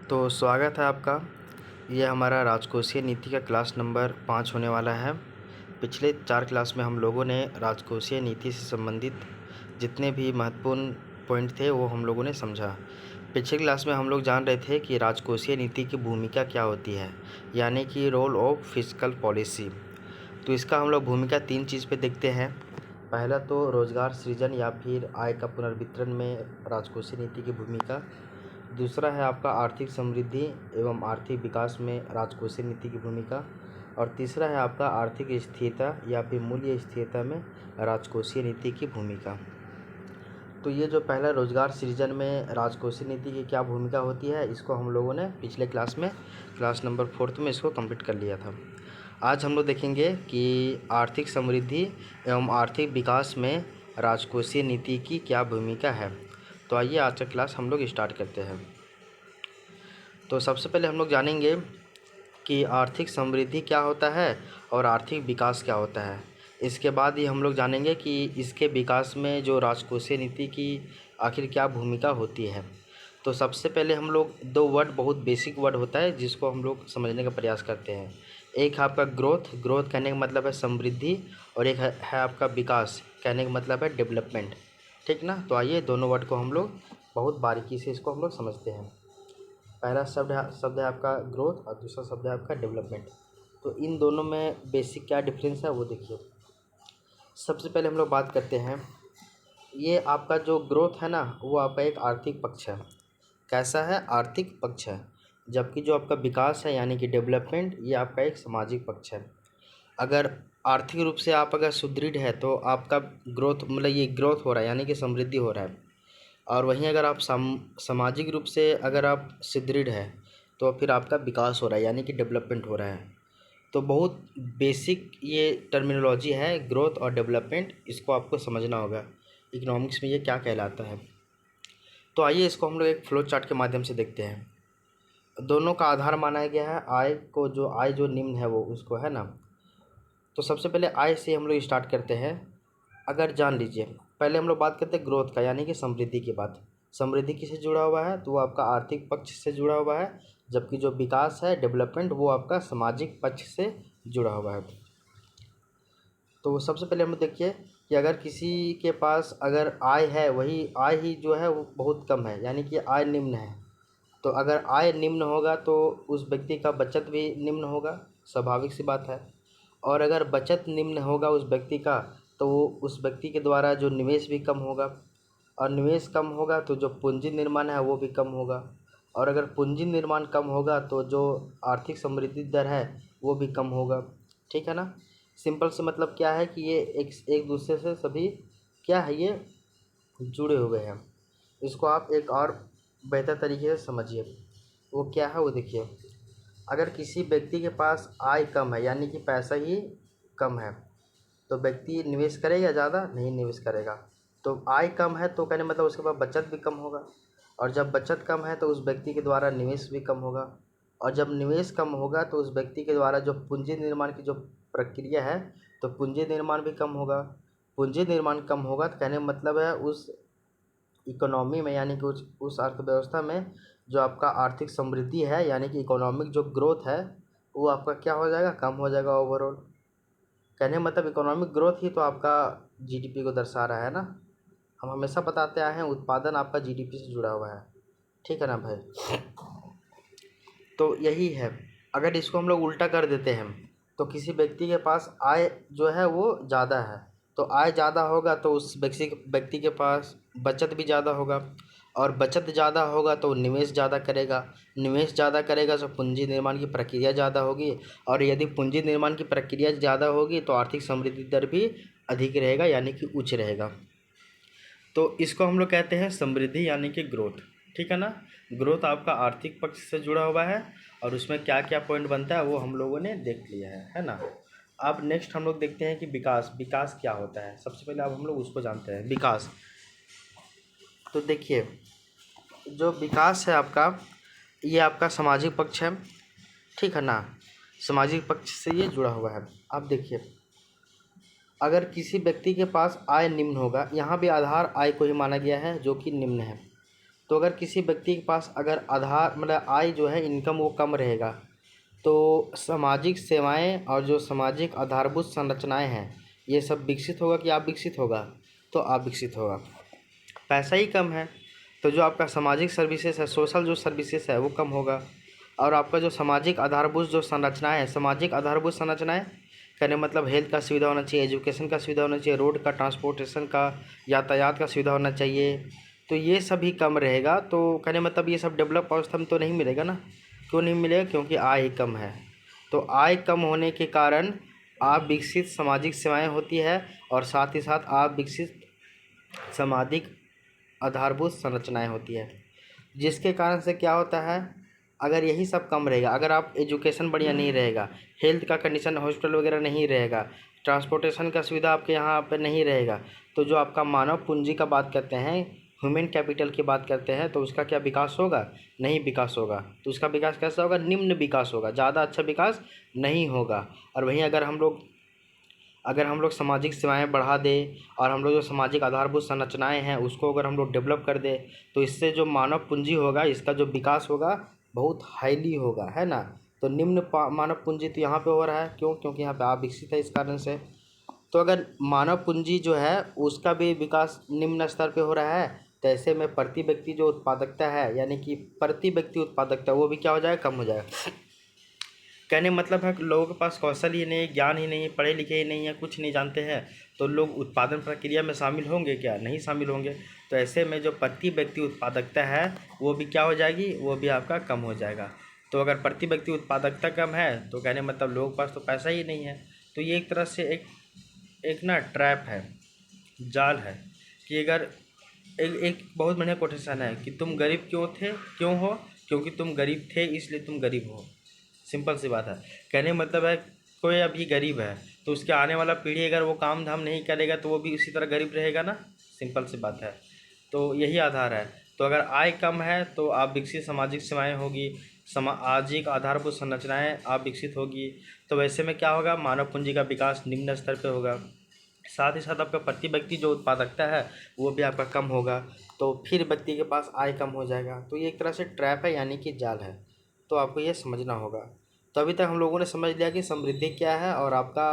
तो स्वागत है आपका। ये हमारा राजकोषीय नीति का क्लास नंबर 5 होने वाला है। पिछले 4 क्लास में हम लोगों ने राजकोषीय नीति से संबंधित जितने भी महत्वपूर्ण पॉइंट थे वो हम लोगों ने समझा। पिछले क्लास में हम लोग जान रहे थे कि राजकोषीय नीति की भूमिका क्या होती है, यानी कि रोल ऑफ फिस्कल पॉलिसी। तो इसका हम लोग भूमिका 3 चीज़ पे देखते हैं। पहला तो रोजगार सृजन या फिर आय का पुनर्वितरण में राजकोषीय नीति की भूमिका। दूसरा है आपका आर्थिक समृद्धि एवं आर्थिक विकास में राजकोषीय नीति की भूमिका। और तीसरा है आपका आर्थिक स्थिरता या फिर मूल्य स्थिरता में राजकोषीय नीति की भूमिका। तो ये जो पहला रोजगार सृजन में राजकोषीय नीति की क्या भूमिका होती है, इसको हम लोगों ने पिछले क्लास में क्लास नंबर 4 में इसको कंप्लीट कर लिया था। आज हम लोग देखेंगे कि आर्थिक समृद्धि एवं आर्थिक विकास में राजकोषीय नीति की क्या भूमिका है। तो आइए आज का क्लास हम लोग स्टार्ट करते हैं। तो सबसे पहले हम लोग जानेंगे कि आर्थिक समृद्धि क्या होता है और आर्थिक विकास क्या होता है। इसके बाद ही हम लोग जानेंगे कि इसके विकास में जो राजकोषीय नीति की आखिर क्या भूमिका होती है। तो सबसे पहले हम लोग 2 वर्ड, बहुत बेसिक वर्ड होता है जिसको हम लोग समझने का प्रयास करते हैं। एक है आपका ग्रोथ। ग्रोथ कहने का मतलब है समृद्धि, और एक है आपका विकास, कहने का मतलब है डेवलपमेंट। ठीक ना। तो आइए दोनों वर्ड को हम लोग बहुत बारीकी से इसको हम लोग समझते हैं। पहला शब्द है आपका ग्रोथ और दूसरा शब्द है आपका डेवलपमेंट। तो इन दोनों में बेसिक क्या डिफरेंस है वो देखिए। सबसे पहले हम लोग बात करते हैं, ये आपका जो ग्रोथ है ना वो आपका एक आर्थिक पक्ष है। कैसा है? आर्थिक पक्ष है। जबकि जो आपका विकास है यानी कि डेवलपमेंट, ये आपका एक सामाजिक पक्ष है। अगर आर्थिक रूप से आप अगर सुदृढ़ है तो आपका ग्रोथ, मतलब ये ग्रोथ हो रहा है यानी कि समृद्धि हो रहा है। और वहीं अगर आप सामाजिक रूप से अगर आप सुदृढ़ है तो फिर आपका विकास हो रहा है यानी कि डेवलपमेंट हो रहा है। तो बहुत बेसिक ये टर्मिनोलॉजी है ग्रोथ और डेवलपमेंट, इसको आपको समझना होगा इकोनॉमिक्स में ये क्या कहलाता है। तो आइए इसको हम लोग एक फ्लो चार्ट के माध्यम से देखते हैं। दोनों का आधार माना गया है आय को, जो आय जो निम्न है वो उसको, है ना। तो सबसे पहले आय से हम लोग स्टार्ट करते हैं। अगर जान लीजिए, पहले हम लोग बात करते हैं ग्रोथ का यानी कि समृद्धि की बात। समृद्धि किससे जुड़ा हुआ है? तो वो आपका आर्थिक पक्ष से जुड़ा हुआ है। जबकि जो विकास है, डेवलपमेंट, वो आपका सामाजिक पक्ष से जुड़ा हुआ है। तो सबसे पहले हम लोग देखिए कि अगर किसी के पास अगर आय है, वही आय ही जो है वो बहुत कम है यानी कि आय निम्न है। तो अगर आय निम्न होगा तो उस व्यक्ति का बचत भी निम्न होगा, स्वाभाविक सी बात है। और अगर बचत निम्न होगा उस व्यक्ति का तो वो उस व्यक्ति के द्वारा जो निवेश भी कम होगा, और निवेश कम होगा तो जो पूंजी निर्माण है वो भी कम होगा। और अगर पूंजी निर्माण कम होगा तो जो आर्थिक समृद्धि दर है वो भी कम होगा। ठीक है ना। सिंपल से मतलब क्या है कि ये एक एक दूसरे से सभी क्या है, ये जुड़े हुए हैं। इसको आप एक और बेहतर तरीके से समझिए, वो क्या है वो देखिए। अगर किसी व्यक्ति के पास आय कम है यानी कि पैसा ही कम है तो व्यक्ति निवेश करेगा? ज़्यादा नहीं निवेश करेगा। तो आय कम है तो कहने मतलब उसके पास बचत भी कम होगा, और जब बचत कम है तो उस व्यक्ति के द्वारा निवेश भी कम होगा, और जब निवेश कम होगा तो उस व्यक्ति के द्वारा जो पूंजी निर्माण की जो प्रक्रिया है तो पूंजी निर्माण भी कम होगा। पूंजी निर्माण कम होगा तो कहने का मतलब है उस इकोनॉमी में यानी कि उस अर्थव्यवस्था में जो आपका आर्थिक समृद्धि है यानी कि इकोनॉमिक जो ग्रोथ है वो आपका क्या हो जाएगा? कम हो जाएगा ओवरऑल। कहने का मतलब इकोनॉमिक ग्रोथ ही तो आपका जीडीपी को दर्शा रहा है ना। हम हमेशा बताते आए हैं उत्पादन आपका जीडीपी से जुड़ा हुआ है। ठीक है ना भाई। तो यही है। अगर इसको हम लोग उल्टा कर देते हैं तो किसी व्यक्ति के पास आय जो है वो ज़्यादा है, तो आय ज़्यादा होगा तो उस व्यक्ति के पास बचत भी ज़्यादा होगा, और बचत ज़्यादा होगा तो निवेश ज़्यादा करेगा। निवेश ज़्यादा करेगा तो पूंजी निर्माण की प्रक्रिया ज़्यादा होगी, और यदि पूंजी निर्माण की प्रक्रिया ज़्यादा होगी तो आर्थिक समृद्धि दर भी अधिक रहेगा यानी कि उच्च रहेगा। तो इसको हम लोग कहते हैं समृद्धि यानी कि ग्रोथ। ठीक है ना। ग्रोथ आपका आर्थिक पक्ष से जुड़ा हुआ है, और उसमें क्या क्या पॉइंट बनता है वो हम लोगों ने देख लिया है ना। अब नेक्स्ट हम लोग देखते हैं कि विकास। विकास क्या होता है? सबसे पहले अब हम लोग उसको जानते हैं, विकास। तो देखिए, जो विकास है आपका, ये आपका सामाजिक पक्ष है। ठीक है ना। सामाजिक पक्ष से ये जुड़ा हुआ है। अब देखिए, अगर किसी व्यक्ति के पास आय निम्न होगा, यहाँ भी आधार आय को ही माना गया है जो कि निम्न है। तो अगर किसी व्यक्ति के पास अगर आधार मतलब आय जो है इनकम वो कम रहेगा, तो सामाजिक सेवाएं और जो सामाजिक आधारभूत संरचनाएं हैं ये सब विकसित होगा कि आप विकसित होगा? तो आप विकसित होगा। पैसा ही कम है तो जो आपका सामाजिक सर्विसेज है, सोशल जो सर्विसेज है वो कम होगा। और आपका जो सामाजिक आधारभूत जो संरचनाएं है, सामाजिक आधारभूत संरचनाएं कहने मतलब हेल्थ का सुविधा होना चाहिए, एजुकेशन का सुविधा होना चाहिए, रोड का, ट्रांसपोर्टेशन का, यातायात का सुविधा होना चाहिए, तो ये सभी कम रहेगा। तो कहने मतलब ये सब डेवलप अवस्था में तो नहीं मिलेगा ना। क्यों नहीं मिलेगा? क्योंकि आय ही कम है। तो आय कम होने के कारण आप विकसित सामाजिक सेवाएं होती है और साथ ही साथ आप विकसित सामाजिक आधारभूत संरचनाएं होती है, जिसके कारण से क्या होता है, अगर यही सब कम रहेगा, अगर आप एजुकेशन बढ़िया नहीं रहेगा, हेल्थ का कंडीशन हॉस्पिटल वगैरह नहीं रहेगा, ट्रांसपोर्टेशन का सुविधा आपके यहाँ पे नहीं रहेगा, तो जो आपका मानव पूंजी का बात करते हैं, ह्यूमन कैपिटल की बात करते हैं, तो उसका क्या विकास होगा? नहीं विकास होगा। तो उसका विकास कैसा होगा? निम्न विकास होगा, ज़्यादा अच्छा विकास नहीं होगा। और वहीं अगर हम लोग सामाजिक सेवाएं बढ़ा दें और हम लोग जो सामाजिक आधारभूत संरचनाएं हैं उसको अगर हम लोग डेवलप कर दें, तो इससे जो मानव पूंजी होगा इसका जो विकास होगा बहुत हाईली होगा, है ना। तो निम्न मानव पूंजी तो यहाँ पे हो रहा है, क्यों? क्योंकि यहाँ पे अविकसित है, इस कारण से। तो अगर मानव पूंजी जो है उसका भी विकास निम्न स्तर पे हो रहा है, तो ऐसे में प्रति व्यक्ति जो उत्पादकता है, यानी कि प्रति व्यक्ति उत्पादकता, वो भी क्या हो जाएगा? कम हो जाएगा। कहने मतलब है कि लोगों के पास कौशल ही नहीं, ज्ञान ही नहीं, पढ़े लिखे ही नहीं है, कुछ नहीं जानते हैं, तो लोग उत्पादन प्रक्रिया में शामिल होंगे क्या? नहीं शामिल होंगे। तो ऐसे में जो प्रति व्यक्ति उत्पादकता है वो भी क्या हो जाएगी? वो भी आपका कम हो जाएगा। तो अगर प्रति व्यक्ति उत्पादकता कम है तो कहने मतलब लोगों के पास तो पैसा ही नहीं है। तो ये एक तरह से एक ना ट्रैप है, जाल है, कि अगर एक बहुत बढ़िया कोटेशन है कि तुम गरीब क्यों हो? क्योंकि तुम गरीब थे इसलिए तुम गरीब हो। सिंपल सी बात है। कहने का मतलब है कोई अभी गरीब है तो उसके आने वाला पीढ़ी अगर वो काम धाम नहीं करेगा तो वो भी उसी तरह गरीब रहेगा ना। सिंपल सी बात है। तो यही आधार है। तो अगर आय कम है तो आप विकसित सामाजिक सेवाएं होगी, सामाजिक आधारभूत संरचनाएं आप विकसित होगी, तो वैसे में क्या होगा? मानव पूंजी का विकास निम्न स्तर पे होगा। साथ ही साथ आपका प्रति व्यक्ति जो उत्पादकता है वो भी आपका कम होगा, तो फिर व्यक्ति के पास आय कम हो जाएगा। तो ये एक तरह से ट्रैप है, यानी कि जाल है। तो आपको ये समझना होगा। तो अभी तक हम लोगों ने समझ लिया कि समृद्धि क्या है और आपका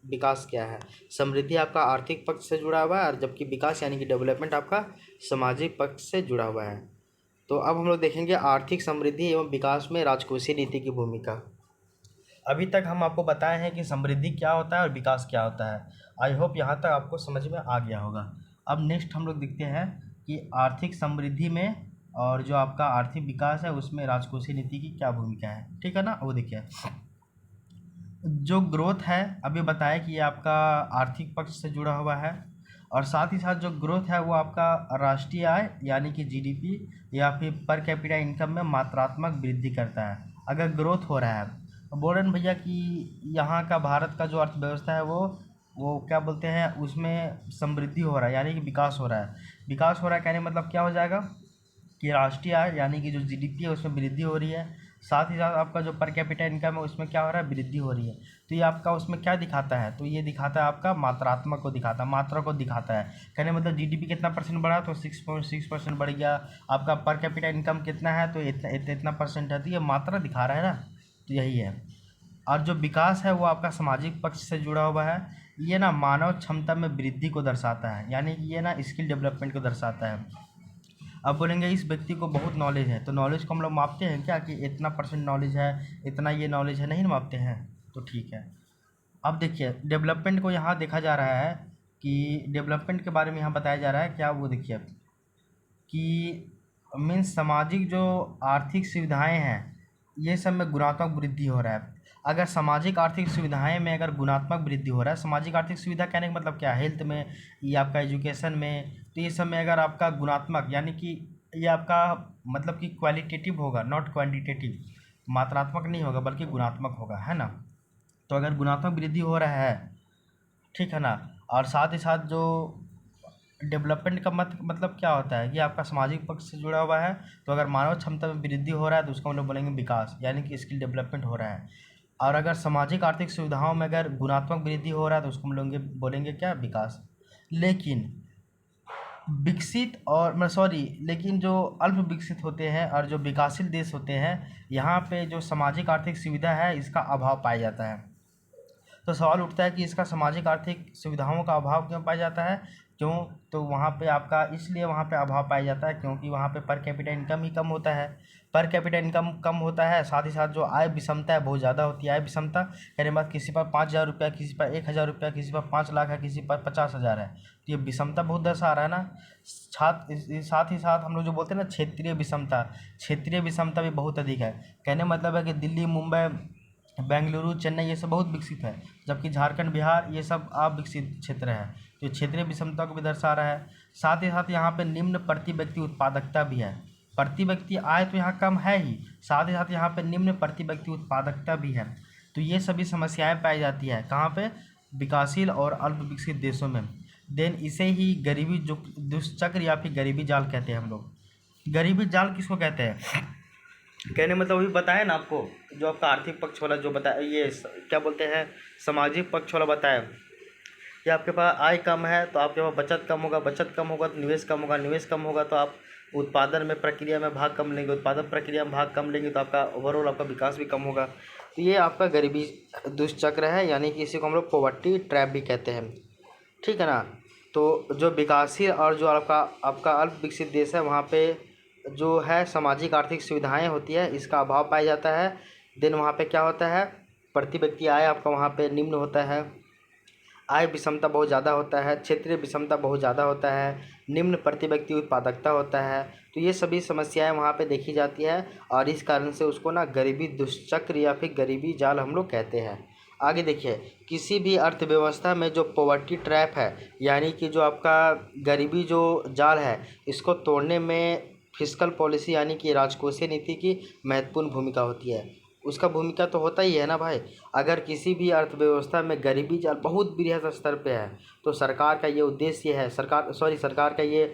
विकास क्या है। समृद्धि आपका आर्थिक पक्ष से जुड़ा हुआ है, और जबकि विकास यानी कि डेवलपमेंट आपका सामाजिक पक्ष से जुड़ा हुआ है। तो अब हम लोग देखेंगे आर्थिक समृद्धि एवं विकास में राजकोषीय नीति की भूमिका। अभी तक हम आपको बताए हैं कि समृद्धि क्या होता है और विकास क्या होता है। आई होप यहाँ तक आपको समझ में आ गया होगा। अब नेक्स्ट हम लोग देखते हैं कि आर्थिक समृद्धि में और जो आपका आर्थिक विकास है उसमें राजकोषीय नीति की क्या भूमिका है। ठीक है ना। वो देखिए, जो ग्रोथ है अभी बताया कि ये आपका आर्थिक पक्ष से जुड़ा हुआ है, और साथ ही साथ जो ग्रोथ है वो आपका राष्ट्रीय आय यानी कि जीडीपी या फिर पर कैपिटा इनकम में मात्रात्मक वृद्धि करता है। अगर ग्रोथ हो रहा है, बोल रहे हैं भैया कि यहाँ का भारत का जो अर्थव्यवस्था है वो क्या बोलते हैं, उसमें समृद्धि हो रहा है यानी कि विकास हो रहा है। विकास हो रहा है कहने मतलब क्या हो जाएगा कि राष्ट्रीय आय यानी कि जो जीडीपी है उसमें वृद्धि हो रही है, साथ ही साथ आपका जो पर कैपिटा इनकम है उसमें क्या हो रहा है? वृद्धि हो रही है। तो ये आपका उसमें क्या दिखाता है? तो ये दिखाता है आपका मात्रात्मक को दिखाता है, मात्रा को दिखाता है। कहने मतलब जीडीपी कितना परसेंट बढ़ा? तो 6.6% बढ़ गया। आपका पर कैपिटा इनकम कितना है? तो इतना परसेंट है। तो ये मात्रा दिखा रहा है ना, तो यही है। और जो विकास है वो आपका सामाजिक पक्ष से जुड़ा हुआ है। ये ना मानव क्षमता में वृद्धि को दर्शाता है, यानी कि ये ना स्किल डेवलपमेंट को दर्शाता है। अब बोलेंगे इस व्यक्ति को बहुत नॉलेज है, तो नॉलेज को हम लोग मापते हैं क्या कि इतना परसेंट नॉलेज है, इतना ये नॉलेज है? नहीं मापते हैं। तो ठीक है। अब देखिए डेवलपमेंट को यहाँ देखा जा रहा है कि डेवलपमेंट के बारे में यहाँ बताया जा रहा है क्या। वो देखिए कि मीन्स सामाजिक जो आर्थिक सुविधाएं हैं ये सब में गुणात्मक वृद्धि हो रहा है। अगर सामाजिक आर्थिक सुविधाएं में अगर गुणात्मक वृद्धि हो रहा है, सामाजिक आर्थिक सुविधा कहने का मतलब क्या है? हेल्थ में या आपका एजुकेशन में, तो ये सब में अगर आपका गुणात्मक यानी कि ये आपका मतलब कि क्वालिटेटिव होगा, नॉट क्वांटिटेटिव, मात्रात्मक नहीं होगा बल्कि गुणात्मक होगा, है ना। तो अगर गुणात्मक वृद्धि हो रहा है, ठीक है ना, और साथ ही साथ जो डेवलपमेंट का मतलब क्या होता है कि आपका सामाजिक पक्ष से जुड़ा हुआ है। तो अगर मानव क्षमता में वृद्धि हो रहा है तो उसको हम लोग बोलेंगे विकास, यानी कि स्किल डेवलपमेंट हो रहा है। और अगर सामाजिक आर्थिक सुविधाओं में अगर गुणात्मक वृद्धि हो रहा है तो उसको हम लोग बोलेंगे क्या? विकास। लेकिन विकसित और मैं सॉरी लेकिन जो अल्प विकसित होते हैं और जो विकासशील देश होते हैं, यहाँ पे जो सामाजिक आर्थिक सुविधा है इसका अभाव पाया जाता है। तो सवाल उठता है कि इसका सामाजिक आर्थिक सुविधाओं का अभाव क्यों पाया जाता है? क्यों? तो वहाँ पे आपका इसलिए वहाँ पे अभाव पाया जाता है क्योंकि वहाँ पे पर कैपिटा इनकम ही कम होता है। पर कैपिटा इनकम कम होता है, साथ ही साथ जो आय विषमता है बहुत ज़्यादा होती है। आय विषमता कहने बाद किसी पर 5,000 रुपया, किसी पर 1,000 रुपया, किसी पर 5 लाख है, किसी पर 50,000 है। तो ये विषमता बहुत दर्शा रहा है ना। साथ ही साथ हम लोग जो बोलते हैं ना क्षेत्रीय विषमता भी बहुत अधिक है। कहने मतलब है कि दिल्ली, मुंबई, बेंगलुरु, चेन्नई ये सब बहुत विकसित है, जबकि झारखंड, बिहार ये सब अविकसित क्षेत्र है। तो ये क्षेत्रीय विषमता को भी दर्शा रहा है। साथ ही साथ यहाँ पे निम्न प्रति व्यक्ति उत्पादकता भी है। प्रति व्यक्ति आय तो यहाँ कम है ही, साथ ही साथ यहाँ पे निम्न प्रति व्यक्ति उत्पादकता भी है। तो ये सभी समस्याएं पाई जाती है कहाँ पे? विकासशील और अल्प विकसित देशों में। देन इसे ही गरीबी दुष्चक्र या फिर गरीबी जाल कहते हैं हम लोग। गरीबी जाल किसको कहते हैं? कहने मतलब अभी बताया ना आपको, जो आपका आर्थिक पक्ष वाला जो बताया, ये क्या बोलते हैं, सामाजिक पक्ष वाला बताया कि आपके पास आय कम है तो आपके पास बचत कम होगा, बचत कम होगा तो निवेश कम होगा, निवेश कम होगा तो आप उत्पादन में प्रक्रिया में भाग कम लेंगे, उत्पादन प्रक्रिया में भाग कम लेंगे तो आपका ओवरऑल आपका विकास भी कम होगा। तो ये आपका गरीबी दुष्चक्र है, यानी कि इसी को हम लोग पॉवर्टी ट्रैप भी कहते हैं। ठीक है ना। तो जो विकासशील और जो आपका आपका अल्प विकसित देश है, वहाँ पे जो है सामाजिक आर्थिक सुविधाएं होती है इसका अभाव पाया जाता है। देन वहाँ पे क्या होता है, प्रति व्यक्ति आय आपका वहाँ पे निम्न होता है, आय विषमता बहुत ज़्यादा होता है, क्षेत्रीय विषमता बहुत ज़्यादा होता है, निम्न प्रति व्यक्ति उत्पादकता होता है। तो ये सभी समस्याएं वहाँ पे देखी जाती है और इस कारण से उसको ना गरीबी दुष्चक्र या फिर गरीबी जाल हम लोग कहते हैं। आगे देखिए, किसी भी अर्थव्यवस्था में जो पॉवर्टी ट्रैप है, यानी कि जो आपका गरीबी जो जाल है, इसको तोड़ने में फिस्कल पॉलिसी यानी कि राजकोषीय नीति की महत्वपूर्ण भूमिका होती है। उसका भूमिका तो होता ही है ना भाई। अगर किसी भी अर्थव्यवस्था में गरीबी जाल बहुत बृहद स्तर पे है तो सरकार का ये उद्देश्य है, सरकार का ये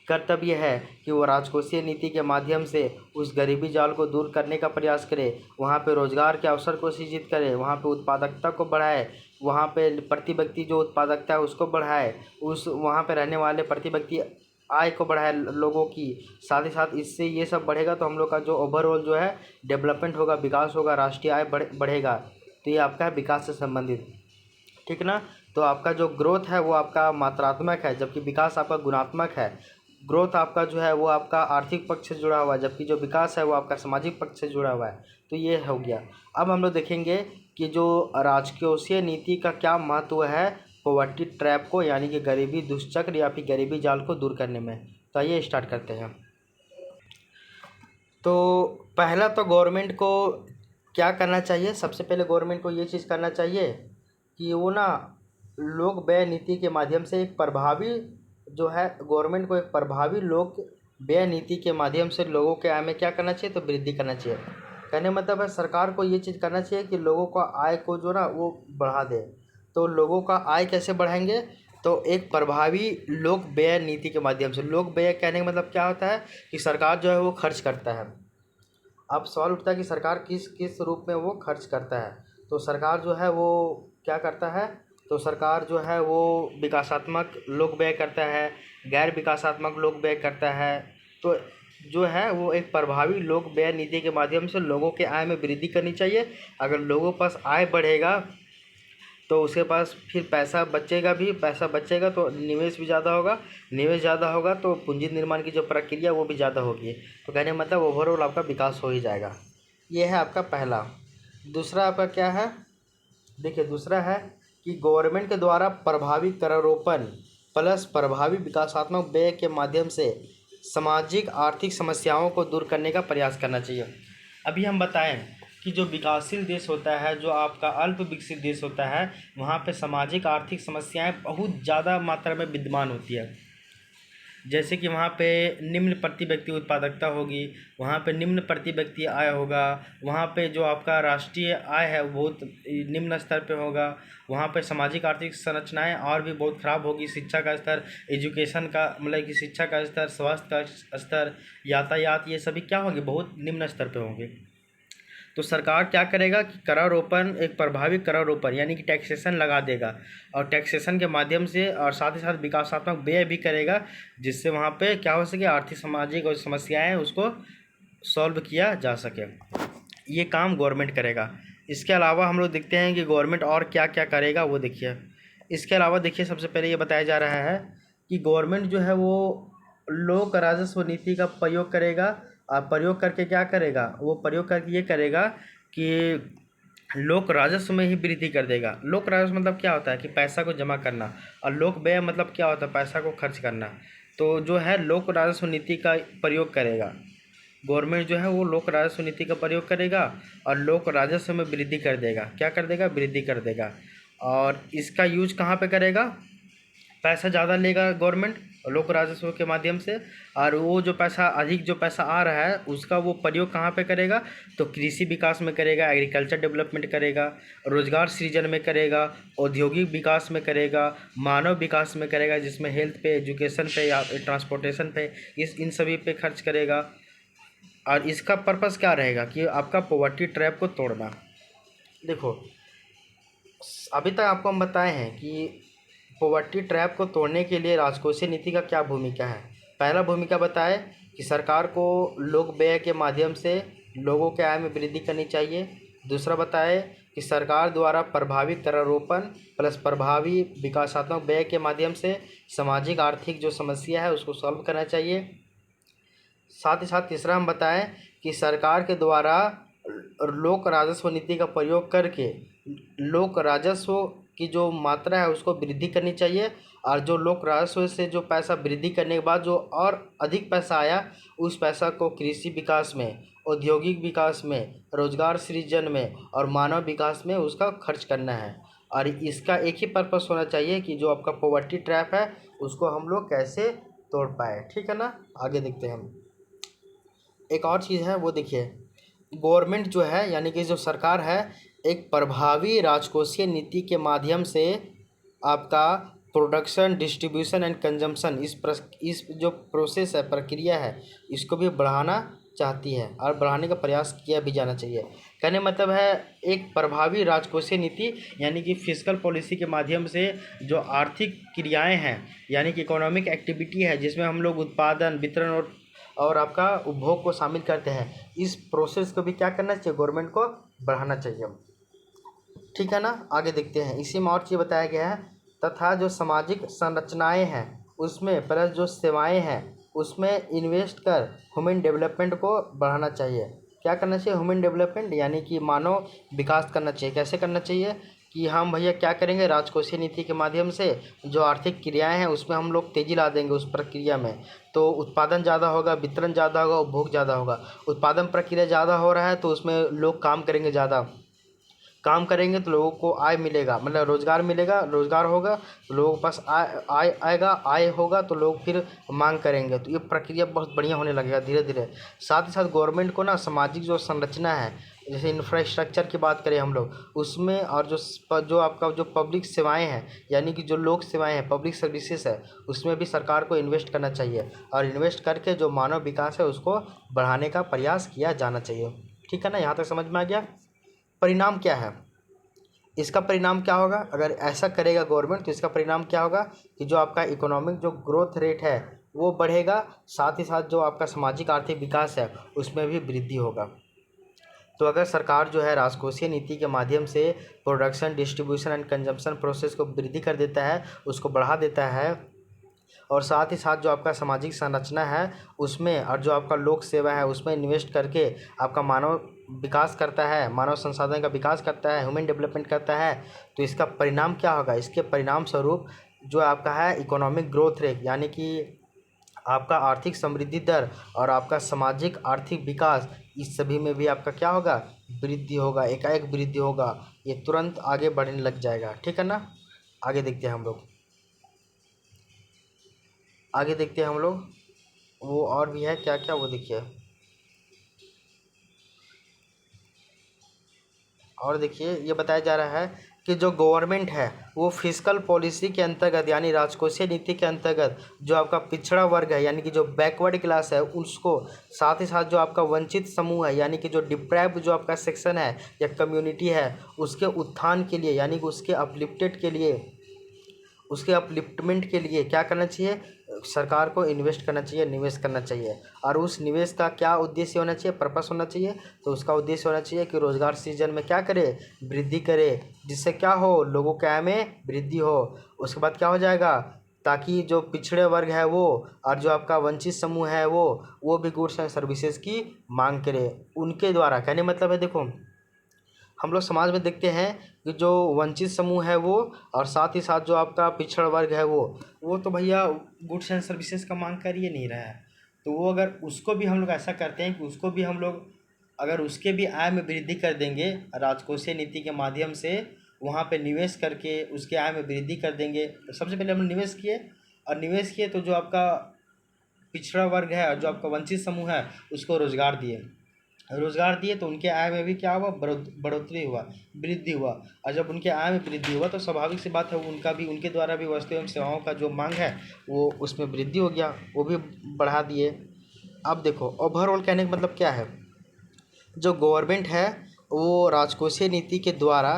कर्तव्य है कि वो राजकोषीय नीति के माध्यम से उस गरीबी जाल को दूर करने का प्रयास करे, वहाँ पे रोजगार के अवसर को सृजित करे, वहाँ पे उत्पादकता को बढ़ाए, वहाँ पे प्रति व्यक्ति जो उत्पादकता है उसको बढ़ाए, उस वहाँ पे रहने वाले प्रति व्यक्ति आय को बढ़ाए लोगों की। साथ ही साथ इससे ये सब बढ़ेगा तो हम लोग का जो ओवरऑल जो है डेवलपमेंट होगा, विकास होगा, राष्ट्रीय आय बढ़ेगा। तो ये आपका है विकास से संबंधित। ठीक ना। तो आपका जो ग्रोथ है वो आपका मात्रात्मक है, जबकि विकास आपका गुणात्मक है। ग्रोथ आपका जो है वो आपका आर्थिक पक्ष से जुड़ा हुआ है, जबकि जो विकास है वो आपका सामाजिक पक्ष से जुड़ा हुआ है। तो ये हो गया। अब हम लोग देखेंगे कि जो राजकोषीय नीति का क्या महत्व है पॉवर्टी ट्रैप को, यानी कि गरीबी दुष्चक्र या फिर गरीबी जाल को दूर करने में। तो आइए स्टार्ट करते हैं। तो पहला तो गवर्नमेंट को क्या करना चाहिए, सबसे पहले गवर्नमेंट को ये चीज़ करना चाहिए कि वो ना लोक व्यय नीति के माध्यम से एक प्रभावी जो है, गवर्नमेंट को एक प्रभावी लोक व्यय नीति के माध्यम से लोगों के आय में क्या करना चाहिए, तो वृद्धि करना चाहिए। कहने मतलब है सरकार को ये चीज़ करना चाहिए कि लोगों का आय को जो ना वो बढ़ा दे। तो लोगों का आय कैसे बढ़ाएंगे, तो एक प्रभावी लोक व्यय नीति के माध्यम से। लोक व्यय कहने का मतलब क्या होता है कि सरकार जो है वो खर्च करता है। अब सवाल उठता है कि सरकार किस किस रूप में वो खर्च करता है। तो सरकार जो है वो क्या करता है, तो सरकार जो है वो विकासात्मक लोक व्यय करता है, गैर विकासात्मक लोक व्यय करता है। तो जो है वो एक प्रभावी लोक व्यय नीति के माध्यम से लोगों के आय में वृद्धि करनी चाहिए। अगर लोगों के पास आय बढ़ेगा तो उसके पास फिर पैसा बचेगा भी, पैसा बचेगा तो निवेश भी ज़्यादा होगा, निवेश ज़्यादा होगा तो पूंजी निर्माण की जो प्रक्रिया वो भी ज़्यादा होगी। तो कहने मतलब ओवरऑल आपका विकास हो ही जाएगा। ये है आपका पहला। दूसरा आपका क्या है, देखिए दूसरा है कि गवर्नमेंट के द्वारा प्रभावी करारोपण प्लस प्रभावी विकासात्मक व्यय के माध्यम से सामाजिक आर्थिक समस्याओं को दूर करने का प्रयास करना चाहिए। अभी हम बताएं कि जो विकासशील देश होता है, जो आपका अल्प विकसित देश होता है, वहाँ पे सामाजिक आर्थिक समस्याएं बहुत ज़्यादा मात्रा में विद्यमान होती है। जैसे कि वहाँ पे निम्न प्रति व्यक्ति उत्पादकता होगी, वहाँ पे निम्न प्रति व्यक्ति आय होगा, वहाँ पे जो आपका राष्ट्रीय आय है वो बहुत निम्न स्तर पे होगा, वहाँ पे सामाजिक आर्थिक संरचनाएं और भी बहुत ख़राब होगी। शिक्षा का स्तर, एजुकेशन का मतलब कि शिक्षा का स्तर, स्वास्थ्य का स्तर, यातायात, ये सभी क्या होंगे, बहुत निम्न स्तर पे होंगे। तो सरकार क्या करेगा कि करारोपण, एक प्रभावी करारोपण यानी कि टैक्सेशन लगा देगा, और टैक्सेशन के माध्यम से और साथ ही साथ विकासात्मक व्यय भी करेगा, जिससे वहाँ पे क्या हो सके, आर्थिक सामाजिक और समस्याएं हैं उसको सॉल्व किया जा सके। ये काम गवर्नमेंट करेगा। इसके अलावा हम लोग देखते हैं कि गवर्नमेंट और क्या क्या करेगा, वो देखिए। इसके अलावा देखिए, सबसे पहले ये बताया जा रहा है कि गवर्नमेंट जो है वो लोक राजस्व नीति का प्रयोग करेगा। और प्रयोग करके क्या करेगा, वो प्रयोग करके ये करेगा कि लोक राजस्व में ही वृद्धि कर देगा। लोक राजस्व मतलब क्या होता है कि पैसा को जमा करना, और लोक व्यय मतलब क्या होता है, पैसा को खर्च करना। तो जो है लोक राजस्व नीति का प्रयोग करेगा गवर्नमेंट, जो है वो लोक राजस्व नीति का प्रयोग करेगा और लोक राजस्व में वृद्धि कर देगा। क्या कर देगा, वृद्धि कर देगा। और इसका यूज कहाँ पे करेगा, पैसा ज़्यादा लेगा गवर्नमेंट लोक राजस्व के माध्यम से, और वो जो पैसा, अधिक जो पैसा आ रहा है उसका वो प्रयोग कहाँ पे करेगा, तो कृषि विकास में करेगा, एग्रीकल्चर डेवलपमेंट करेगा, रोजगार सृजन में करेगा, औद्योगिक विकास में करेगा, मानव विकास में करेगा, जिसमें हेल्थ पे, एजुकेशन पे या ट्रांसपोर्टेशन पे, इन सभी पे खर्च करेगा। और इसका पर्पस क्या रहेगा कि आपका पॉवर्टी ट्रैप को तोड़ना। देखो, अभी तक आपको हम बताए हैं कि पॉवर्टी ट्रैप को तोड़ने के लिए राजकोषीय नीति का क्या भूमिका है। पहला भूमिका बताए कि सरकार को लोक व्यय के माध्यम से लोगों के आय में वृद्धि करनी चाहिए। दूसरा बताए कि सरकार द्वारा प्रभावी करारोपण प्लस प्रभावी विकासात्मक व्यय के माध्यम से सामाजिक आर्थिक जो समस्या है उसको सॉल्व करना चाहिए। साथ ही साथ तीसरा हम बताएं कि सरकार के द्वारा लोक राजस्व नीति का प्रयोग करके लोक राजस्व की जो मात्रा है उसको वृद्धि करनी चाहिए, और जो लोक राजस्व से जो पैसा वृद्धि करने के बाद जो और अधिक पैसा आया उस पैसा को कृषि विकास में, औद्योगिक विकास में, रोजगार सृजन में और मानव विकास में उसका खर्च करना है। और इसका एक ही पर्पस होना चाहिए कि जो आपका पॉवर्टी ट्रैप है उसको हम लोग कैसे तोड़ पाए। ठीक है ना, आगे देखते हैं हम। एक और चीज़ है वो देखिए, गवर्नमेंट जो है यानी कि जो सरकार है एक प्रभावी राजकोषीय नीति के माध्यम से आपका प्रोडक्शन, डिस्ट्रीब्यूशन एंड कंजम्पशन, इस जो प्रोसेस है, प्रक्रिया है, इसको भी बढ़ाना चाहती है और बढ़ाने का प्रयास किया भी जाना चाहिए। कहने मतलब है एक प्रभावी राजकोषीय नीति यानी कि फिस्कल पॉलिसी के माध्यम से जो आर्थिक क्रियाएं हैं यानी कि इकोनॉमिक एक्टिविटी है जिसमें हम लोग उत्पादन, वितरण और आपका उपभोग को शामिल करते हैं, इस प्रोसेस को भी क्या करना चाहिए, गवर्नमेंट को बढ़ाना चाहिए। ठीक है ना, आगे देखते हैं। इसी में और चीज़ बताया गया है, तथा जो सामाजिक संरचनाएं हैं उसमें प्लस जो सेवाएं हैं उसमें इन्वेस्ट कर ह्यूमन डेवलपमेंट को बढ़ाना चाहिए। क्या करना चाहिए, ह्यूमन डेवलपमेंट यानी कि मानव विकास करना चाहिए। कैसे करना चाहिए कि हम भैया क्या करेंगे, राजकोषीय नीति के माध्यम से जो आर्थिक क्रियाएं हैं उसमें हम लोग तेज़ी ला देंगे उस प्रक्रिया में, तो उत्पादन ज़्यादा होगा, वितरण ज़्यादा होगा, उपभोग ज़्यादा होगा। उत्पादन प्रक्रिया ज़्यादा हो रहा है तो उसमें लोग काम करेंगे, ज़्यादा काम करेंगे तो लोगों को आय मिलेगा, मतलब रोज़गार मिलेगा, रोज़गार होगा तो लोगों के पास आय आय आएगा, आय होगा तो लोग फिर मांग करेंगे, तो ये प्रक्रिया बहुत बढ़िया होने लगेगा धीरे धीरे। साथ ही साथ गवर्नमेंट को ना सामाजिक जो संरचना है, जैसे इंफ्रास्ट्रक्चर की बात करें हम लोग उसमें, और जो आपका जो पब्लिक सेवाएं हैं यानी कि जो लोक सेवाएं हैं, पब्लिक सर्विसेज है, उसमें भी सरकार को इन्वेस्ट करना चाहिए, और इन्वेस्ट करके जो मानव विकास है उसको बढ़ाने का प्रयास किया जाना चाहिए। ठीक है ना, यहाँ तक समझ में आ गया। परिणाम क्या है, इसका परिणाम क्या होगा, अगर ऐसा करेगा गवर्नमेंट तो इसका परिणाम क्या होगा कि जो आपका इकोनॉमिक जो ग्रोथ रेट है वो बढ़ेगा, साथ ही साथ जो आपका सामाजिक आर्थिक विकास है उसमें भी वृद्धि होगा। तो अगर सरकार जो है राजकोषीय नीति के माध्यम से production, distribution and consumption process को वृद्धि कर देता है, उसको बढ़ा देता है, और साथ ही साथ जो आपका सामाजिक संरचना है उसमें और जो आपका लोक सेवा है उसमें इन्वेस्ट करके आपका मानव विकास करता है, मानव संसाधन का विकास करता है, ह्यूमन डेवलपमेंट करता है, तो इसका परिणाम क्या होगा, इसके परिणाम स्वरूप जो आपका है इकोनॉमिक ग्रोथ रेट यानी कि आपका आर्थिक समृद्धि दर और आपका सामाजिक आर्थिक विकास, इस सभी में भी आपका क्या होगा, वृद्धि होगा, एकाएक वृद्धि होगा, ये तुरंत आगे बढ़ने लग जाएगा। ठीक है ना, आगे देखते हैं हम लोग, आगे देखते हैं हम लोग, वो और भी है क्या क्या वो देखिए। और देखिए ये बताया जा रहा है कि जो गवर्नमेंट है वो फिस्कल पॉलिसी के अंतर्गत यानी राजकोषीय नीति के अंतर्गत जो आपका पिछड़ा वर्ग है यानी कि जो बैकवर्ड क्लास है उसको, साथ ही साथ जो आपका वंचित समूह है यानी कि जो डिप्राइव्ड जो आपका सेक्शन है या कम्युनिटी है उसके उत्थान के लिए यानी कि उसके अपलिफ्टेड के लिए, उसके अपलिफ्टमेंट के लिए क्या करना चाहिए, सरकार को इन्वेस्ट करना चाहिए, निवेश करना चाहिए। और उस निवेश का क्या उद्देश्य होना चाहिए, पर्पस होना चाहिए, तो उसका उद्देश्य होना चाहिए कि रोजगार सृजन में क्या करे, वृद्धि करे, जिससे क्या हो, लोगों के आय में वृद्धि हो। उसके बाद क्या हो जाएगा, ताकि जो पिछड़े वर्ग है वो और जो आपका वंचित समूह है वो भी गुड्स एंड सर्विसेज की मांग करे उनके द्वारा। कहने मतलब है, देखो हम लोग समाज में देखते हैं कि जो वंचित समूह है वो और साथ ही साथ जो आपका पिछड़ा वर्ग है वो तो भैया गुड्स एंड सर्विसेज का मांग कर ही नहीं रहा है। तो वो अगर उसको भी हम लोग ऐसा करते हैं कि उसको भी हम लोग अगर उसके भी आय में वृद्धि कर देंगे राजकोषीय नीति के माध्यम से, वहाँ पे निवेश करके उसके आय में वृद्धि कर देंगे। तो सबसे पहले हम निवेश किए, और निवेश किए तो जो आपका पिछड़ा वर्ग है और जो आपका वंचित समूह है उसको रोजगार दिए, रोजगार दिए तो उनके आय में भी क्या हुआ, बढ़ोतरी हुआ, वृद्धि हुआ। और जब उनके आय में वृद्धि हुआ तो स्वाभाविक सी बात है उनका भी, उनके द्वारा भी वस्तु एवं सेवाओं का जो मांग है वो उसमें वृद्धि हो गया, वो भी बढ़ा दिए। अब देखो ओवरऑल कहने का मतलब क्या है, जो गवर्नमेंट है वो राजकोषीय नीति के द्वारा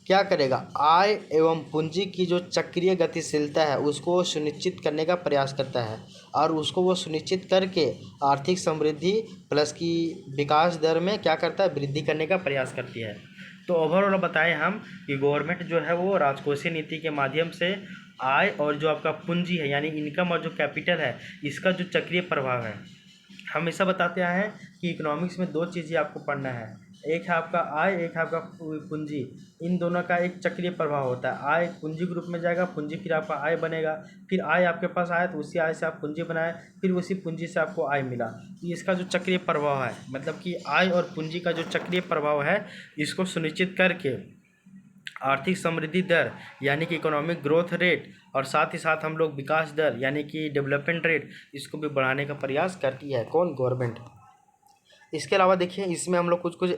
क्या करेगा, आय एवं पूंजी की जो चक्रीय गतिशीलता है उसको सुनिश्चित करने का प्रयास करता है, और उसको वो सुनिश्चित करके आर्थिक समृद्धि प्लस की विकास दर में क्या करता है, वृद्धि करने का प्रयास करती है। तो ओवरऑल बताएं हम कि गवर्नमेंट जो है वो राजकोषीय नीति के माध्यम से आय और जो आपका पूंजी है यानी इनकम और जो कैपिटल है इसका जो चक्रीय प्रभाव है, हमेशा बताते आए हैं कि इकोनॉमिक्स में दो चीज़ें आपको पढ़ना है, एक है आपका आय, एक है आपका पूंजी। इन दोनों का एक चक्रीय प्रभाव होता है। आय पूंजी ग्रुप में जाएगा, पूंजी फिर आपका आय बनेगा, फिर आय आपके पास आया तो उसी आय से आप पूंजी बनाए, फिर उसी पूंजी से आपको आय मिला। तो इसका जो चक्रीय प्रभाव है, मतलब कि आय और पूंजी का जो चक्रीय प्रभाव है इसको सुनिश्चित करके आर्थिक समृद्धि दर यानी कि इकोनॉमिक ग्रोथ रेट और साथ ही साथ हम लोग विकास दर यानी कि डेवलपमेंट रेट इसको भी बढ़ाने का प्रयास करती है कौन, गवर्नमेंट। इसके अलावा देखिए इसमें हम लोग कुछ कुछ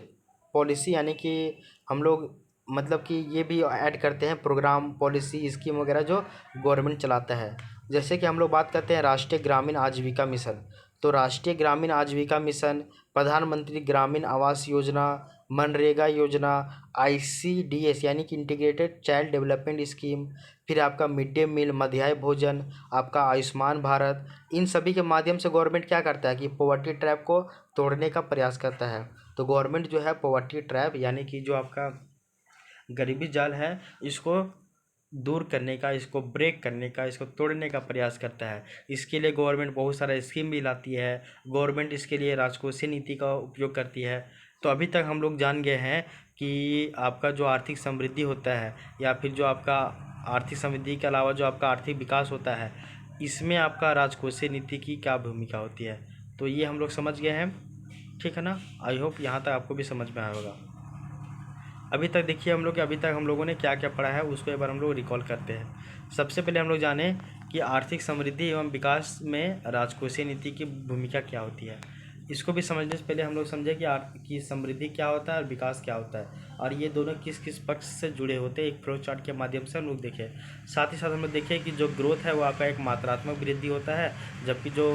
पॉलिसी यानी कि हम लोग मतलब कि ये भी ऐड करते हैं, प्रोग्राम पॉलिसी स्कीम वगैरह जो गवर्नमेंट चलाता है। जैसे कि हम लोग बात करते हैं राष्ट्रीय ग्रामीण आजीविका मिशन, तो राष्ट्रीय ग्रामीण आजीविका मिशन, प्रधानमंत्री ग्रामीण आवास योजना, मनरेगा योजना, ICDS यानी कि इंटीग्रेटेड चाइल्ड डेवलपमेंट स्कीम, फिर आपका मिड डे मील मध्याह्न भोजन, आपका आयुष्मान भारत, इन सभी के माध्यम से गवर्नमेंट क्या करता है कि पॉवर्टी ट्रैप को तोड़ने का प्रयास करता है। तो गवर्नमेंट जो है पॉवर्टी ट्रैप यानी कि जो आपका गरीबी जाल है इसको दूर करने का, इसको ब्रेक करने का, इसको तोड़ने का प्रयास करता है। इसके लिए गवर्नमेंट बहुत सारा स्कीम भी लाती है, गवर्नमेंट इसके लिए राजकोषीय नीति का उपयोग करती है। तो अभी तक हम लोग जान गए हैं कि आपका जो आर्थिक समृद्धि होता है या फिर जो आपका आर्थिक समृद्धि के अलावा जो आपका आर्थिक विकास होता है इसमें आपका राजकोषीय नीति की क्या भूमिका होती है। तो ये हम लोग समझ गए हैं, ठीक है ना। आई होप यहाँ तक आपको भी समझ में आया होगा। अभी तक देखिए हम लोग कि अभी तक हम लोगों ने क्या क्या पढ़ा है उसको एक बार हम लोग रिकॉल करते हैं। सबसे पहले हम लोग जाने कि आर्थिक समृद्धि एवं विकास में राजकोषीय नीति की भूमिका क्या होती है। इसको भी समझने से पहले हम लोग समझे कि समृद्धि क्या होता है और विकास क्या होता है, और ये दोनों किस किस पक्ष से जुड़े होते हैं एक फ्लो चार्ट के माध्यम से हम लोग देखें। साथ ही साथ हम लोग देखें कि जो ग्रोथ है वो आपका एक मात्रात्मक वृद्धि होता है, जबकि जो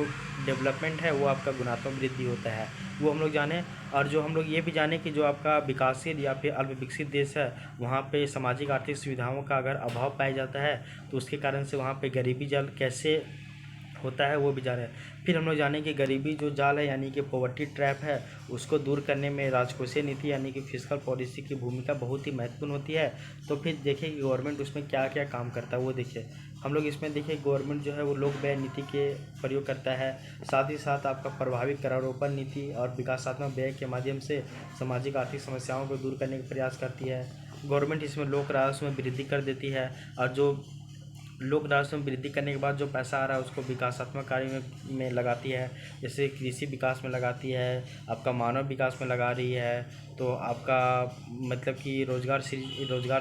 डेवलपमेंट है वो आपका गुणात्मक वृद्धि होता है, वो हम लोग जाने। और जो हम लोग ये भी जाने कि जो आपका विकासशील या फिर अल्प विकसित देश है वहाँ पे सामाजिक आर्थिक सुविधाओं का अगर अभाव पाया जाता है तो उसके कारण से वहाँ पे गरीबी जाल कैसे होता है वो भी जाने। फिर हम लोग जाने कि गरीबी जो जाल है यानी कि पॉवर्टी ट्रैप है उसको दूर करने में राजकोषीय नीति यानी कि फिस्कल पॉलिसी की भूमिका बहुत ही महत्वपूर्ण होती है। तो फिर देखिए कि गवर्नमेंट उसमें क्या क्या काम करता है वो देखिए। हम लोग इसमें देखिए गवर्नमेंट जो है वो लोक व्यय नीति के प्रयोग करता है, साथ ही साथ आपका प्रभावी करारोपण नीति और विकासात्मक व्यय के माध्यम से सामाजिक आर्थिक समस्याओं को दूर करने का प्रयास करती है। गवर्नमेंट इसमें लोक राजस्व में वृद्धि कर देती है, और जो लोक राजस्व में वृद्धि करने के बाद जो पैसा आ रहा है उसको विकासात्मक कार्य में लगाती है, जैसे कृषि विकास में लगाती है, आपका मानव विकास में लगा रही है, तो आपका मतलब कि रोजगार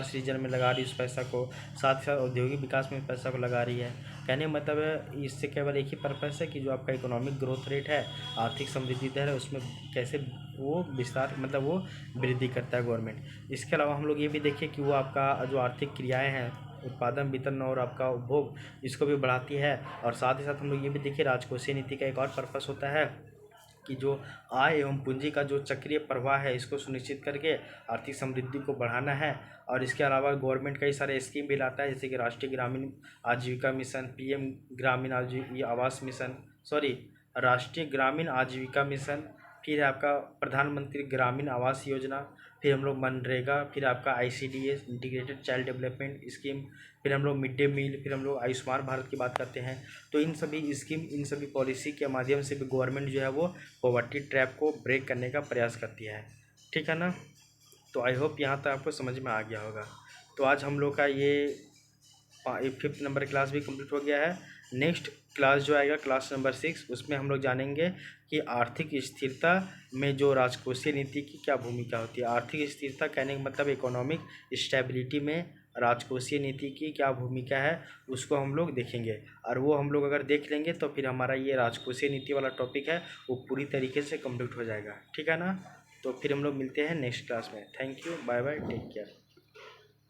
सृजन में लगा रही है उस पैसा को, साथ ही साथ औद्योगिक विकास में पैसा को लगा रही है। कहने का मतलब है इससे केवल एक ही पर्पस है कि जो आपका इकोनॉमिक ग्रोथ रेट है, आर्थिक समृद्धि दर है, उसमें कैसे वो विस्तार मतलब वो वृद्धि करता है गवर्नमेंट। इसके अलावा हम लोग ये भी देखें कि वो आपका जो आर्थिक क्रियाएँ हैं, उत्पादन, वितरण और आपका उपभोग, इसको भी बढ़ाती है। और साथ ही साथ हम लोग ये भी देखिए राजकोषीय नीति का एक और पर्पस होता है कि जो आय एवं पूंजी का जो चक्रीय प्रवाह है, इसको सुनिश्चित करके आर्थिक समृद्धि को बढ़ाना है। और इसके अलावा गवर्नमेंट कई सारे स्कीम भी लाता है, जैसे कि राष्ट्रीय ग्रामीण आजीविका mission, PM Gramin Awas mission, sorry, राष्ट्रीय ग्रामीण आजीविका मिशन, फिर आपका प्रधानमंत्री ग्रामीण आवास योजना, फिर हम लोग मनरेगा, फिर आपका ICDS integrated child development scheme, फिर हम लोग मिड डे मील, फिर हम लोग आयुष्मान भारत की बात करते हैं। तो इन सभी स्कीम, इन सभी पॉलिसी के माध्यम से भी गवर्नमेंट जो है वो पॉवर्टी ट्रैप को ब्रेक करने का प्रयास करती है। ठीक है ना। तो आई होप यहाँ तक आपको समझ में आ गया होगा। तो आज हम लोग का ये 5th नंबर क्लास भी कंप्लीट हो गया है। नेक्स्ट क्लास जो आएगा क्लास नंबर 6, उसमें हम लोग जानेंगे कि आर्थिक स्थिरता में जो राजकोषीय नीति की क्या भूमिका होती है। आर्थिक स्थिरता कहने का मतलब इकोनॉमिक स्टेबिलिटी में राजकोषीय नीति की क्या भूमिका है, उसको हम लोग देखेंगे। और वो हम लोग अगर देख लेंगे तो फिर हमारा ये राजकोषीय नीति वाला टॉपिक है वो पूरी तरीके से कंप्लीट हो जाएगा। ठीक है ना। तो फिर हम लोग मिलते हैं नेक्स्ट क्लास में। Thank you, bye bye, take care.